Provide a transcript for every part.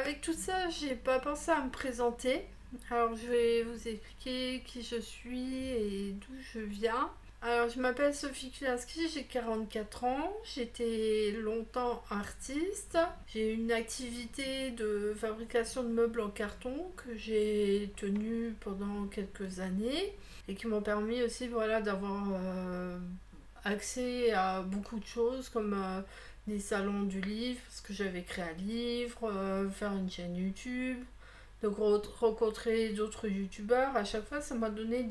avec tout ça, j'ai pas pensé à me présenter. Alors, je vais vous expliquer qui je suis et d'où je viens. Alors, je m'appelle Sophie Kulinski, j'ai 44 ans. J'étais longtemps artiste. J'ai eu une activité de fabrication de meubles en carton que j'ai tenue pendant quelques années et qui m'ont permis aussi voilà, d'avoir accès à beaucoup de choses comme des salons du livre, parce que j'avais créé un livre, faire une chaîne YouTube, donc rencontrer d'autres youtubeurs. À chaque fois, ça m'a donné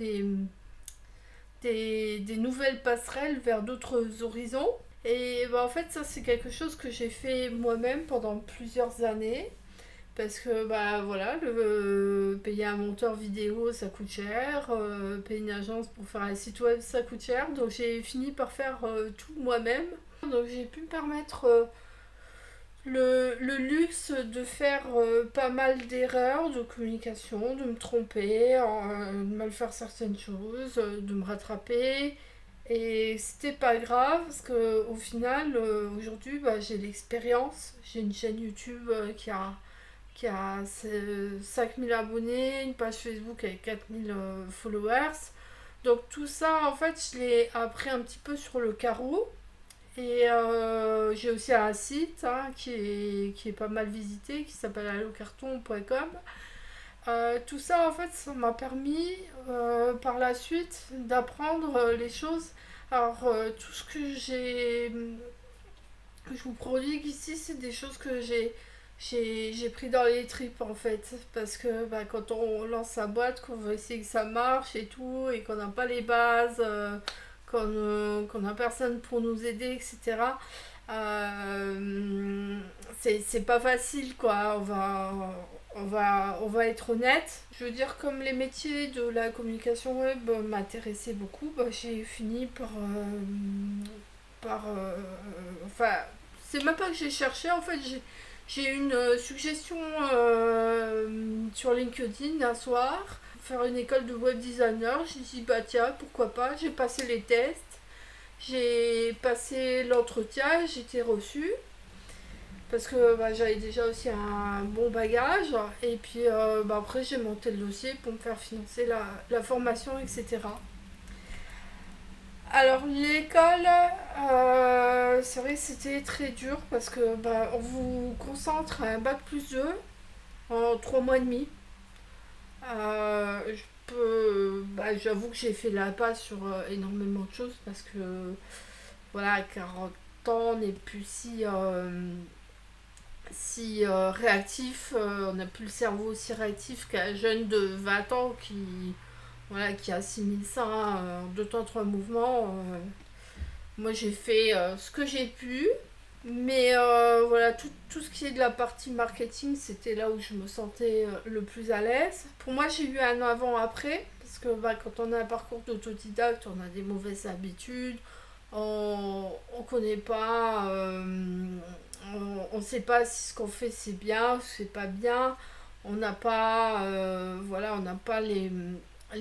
des nouvelles passerelles vers d'autres horizons. Et bah, en fait, ça, c'est quelque chose que j'ai fait moi-même pendant plusieurs années. Parce que bah voilà, payer un monteur vidéo ça coûte cher, payer une agence pour faire un site web ça coûte cher, donc j'ai fini par faire tout moi-même. Donc j'ai pu me permettre le luxe de faire pas mal d'erreurs de communication, de me tromper, de mal faire certaines choses, de me rattraper. Et c'était pas grave parce que au final, aujourd'hui, bah, j'ai l'expérience. J'ai une chaîne YouTube qui a 5000 abonnés, une page Facebook avec 4000 followers. Donc tout ça, en fait, je l'ai appris un petit peu sur le carreau. Et j'ai aussi un site qui est pas mal visité, qui s'appelle allocarton.com. Tout ça, en fait, ça m'a permis par la suite d'apprendre les choses. Alors, tout ce que je vous prodigue ici, c'est des choses que j'ai pris dans les tripes en fait. Parce que bah, quand on lance sa boîte, qu'on veut essayer que ça marche et tout, et qu'on n'a pas les bases, qu'on n'a personne pour nous aider, etc. C'est pas facile quoi. On va être honnête. Je veux dire, comme les métiers de la communication web m'intéressaient beaucoup, bah, j'ai fini par enfin, c'est même pas que j'ai cherché, en fait, j'ai eu une suggestion sur LinkedIn un soir, faire une école de web designer. J'ai dit, bah tiens, pourquoi pas. J'ai passé les tests, j'ai passé l'entretien, j'ai été reçue. Parce que bah, j'avais déjà aussi un bon bagage. Et puis bah, après, j'ai monté le dossier pour me faire financer la formation, etc. Alors l'école, c'est vrai que c'était très dur parce que bah, on vous concentre à un bac plus 2 en 3 mois et demi. J'avoue que j'ai fait la passe sur énormément de choses parce que voilà, à 40 ans, on n'est plus si réactif, on n'a plus le cerveau aussi réactif qu'un jeune de 20 ans qui assimile ça en deux temps, trois mouvements. Moi, j'ai fait ce que j'ai pu, mais voilà, tout ce qui est de la partie marketing, c'était là où je me sentais le plus à l'aise. Pour moi, j'ai eu un avant-après, parce que bah, quand on a un parcours d'autodidacte, on a des mauvaises habitudes, on connaît pas, on sait pas si ce qu'on fait c'est bien ou c'est pas bien. On n'a pas, voilà, on n'a pas les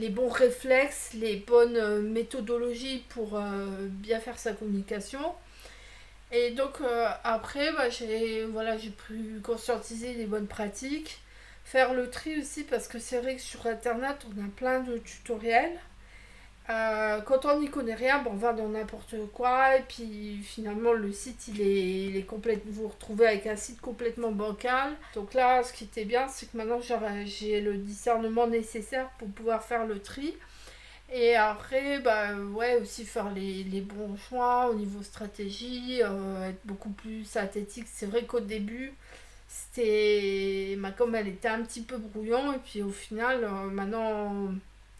bons réflexes, les bonnes méthodologies pour bien faire sa communication. Et donc après, bah, j'ai pu conscientiser les bonnes pratiques, faire le tri aussi parce que c'est vrai que sur internet on a plein de tutoriels. Quand on n'y connaît rien, bon, on va dans n'importe quoi et puis finalement le site il est complètement, vous vous retrouvez avec un site complètement bancal. Donc là, ce qui était bien, c'est que maintenant j'ai le discernement nécessaire pour pouvoir faire le tri. Et après, bah ouais, aussi faire les bons choix au niveau stratégie, être beaucoup plus synthétique. C'est vrai qu'au début, ma com elle était un petit peu brouillon et puis au final, maintenant,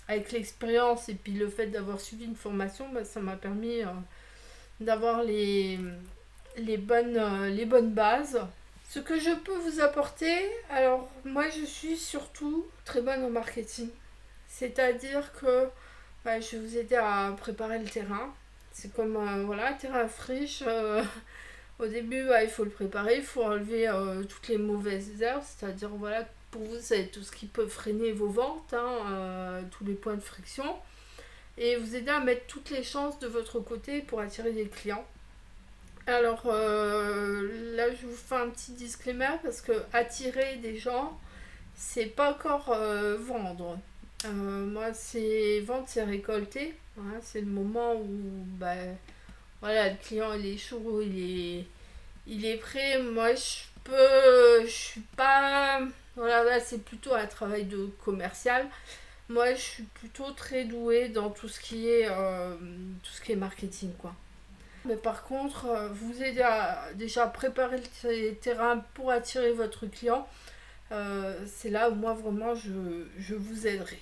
avec l'expérience et puis le fait d'avoir suivi une formation, bah, ça m'a permis d'avoir les bonnes bases. Ce que je peux vous apporter, alors moi je suis surtout très bonne en marketing. C'est-à-dire que bah, je vais vous aider à préparer le terrain. C'est comme voilà, un terrain friche. Au début, bah, il faut le préparer, il faut enlever toutes les mauvaises herbes, c'est-à-dire voilà, pour vous, c'est tout ce qui peut freiner vos ventes, tous les points de friction, et vous aider à mettre toutes les chances de votre côté pour attirer des clients. Alors là, je vous fais un petit disclaimer parce que attirer des gens, c'est pas encore vendre. Moi, c'est vendre, c'est récolter. Hein, c'est le moment où voilà, le client il est chaud, il est prêt. Moi, je suis pas. Voilà, là, c'est plutôt un travail de commercial. Moi, je suis plutôt très douée dans tout ce qui est marketing, quoi. Mais par contre, vous aidez à déjà préparer le terrain pour attirer votre client. C'est là où moi vraiment je vous aiderai.